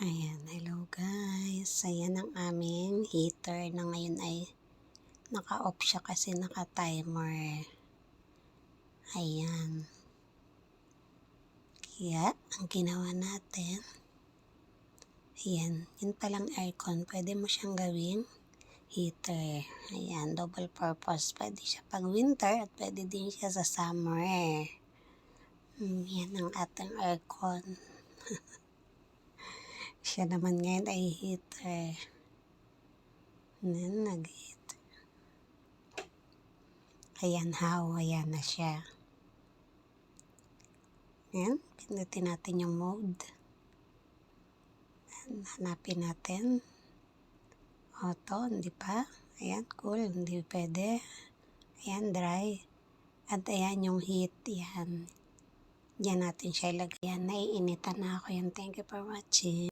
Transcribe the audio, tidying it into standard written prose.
Ayan, hello guys. Ayan ang aming heater na ngayon ay naka-off siya kasi naka-timer. Ayan. Kaya, ang ginawa natin, ayan, yun palang aircon. Pwede mo siyang gawing heater. Ayan, double purpose. Pwede siya pag winter at pwede din siya sa summer. Yan ang ating aircon. Siya naman ngayon ay heater. Nag-heater. Ayan ayan na siya. Ayan, pindutin natin yung mode. Hanapin natin. Auto, hindi pa. Ayan, cool, hindi pwede. Ayan, dry. At ayan yung heat, yan. Diyan natin siya ilagay. Ayan, naiinitan na ako yan. Thank you for watching.